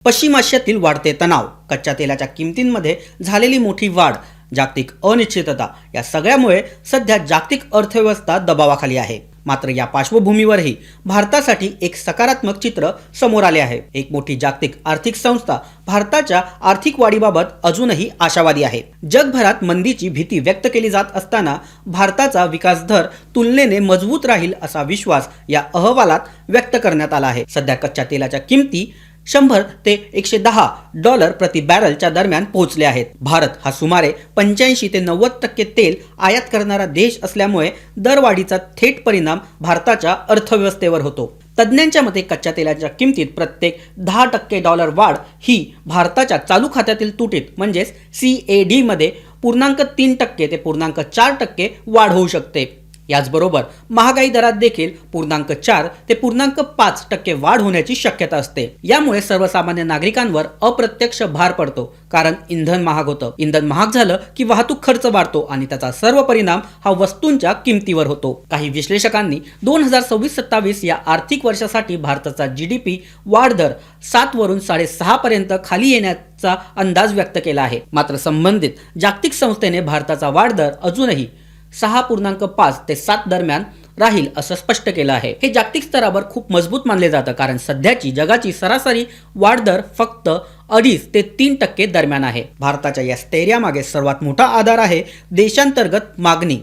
पश्चिम आशियातील वाढते तणाव, कच्च्या तेलाच्या किमतींमध्ये झालेली मोठी वाढ, जागतिक अनिश्चितता या सगळ्यामुळे सध्या जागतिक अर्थव्यवस्था दबावाखाली आहे। मात्र या पार्श्वभूमीवरही भारतासाठी एक सकारात्मक चित्र समोर आले आहे। एक मोठी जागतिक आर्थिक संस्था भारताच्या आर्थिक वाढीबाबत अजूनही आशावादी आहे। जगभरात मंदीची भीती व्यक्त केली जात असताना भारताचा विकास दर तुलनेने मजबूत राहील असा विश्वास या अहवालात व्यक्त करण्यात आला आहे। सध्या कच्च्या तेलाच्या किमती 100 ते $110 प्रति बॅरलच्या दरम्यान पोहोचले आहेत। भारत हा सुमारे 85 ते 90% तेल आयात करणारा देश असल्यामुळे दरवाढीचा थेट परिणाम भारताच्या अर्थव्यवस्थेवर होतो। तज्ज्ञांच्या मते कच्च्या तेलाच्या किमतीत प्रत्येक $10 वाढ ही भारताच्या चालू खात्यातील तुटीत म्हणजेच CAD मध्ये 0.3% ते 0.4% वाढ होऊ शकते। याचबरोबर महागाई दरात देखील 0.4 ते 0.5% वाढ होण्याची शक्यता असते। यामुळे सर्वसामान्य नागरिकांवर अप्रत्यक्ष भार पडतो, कारण इंधन महाग होतं। इंधन महाग झालं की वाहतूक खर्च वाढतो आणि त्याचा सर्व परिणाम हा वस्तूंच्या किमतीवर होतो। काही विश्लेषकांनी 2026-27 या आर्थिक वर्षासाठी भारताचा GDP वाढ दर 7 वरून 6.5 पर्यंत खाली येण्याचा अंदाज व्यक्त केला आहे। मात्र संबंधित जागतिक संस्थेने भारताचा वाढ दर अजूनही 6.5 ते 7 दरम्यान राहील असं स्पष्ट केलं आहे। हे जागतिक स्तरावर खूप मजबूत मानले जातं, कारण सध्याची जगाची सरासरी वाढ दर फक्त 2.5 ते 3% दरम्यान आहे। भारताच्या या स्थैर्यामागे सर्वात मोठा आधार आहे देशांतर्गत मागणी।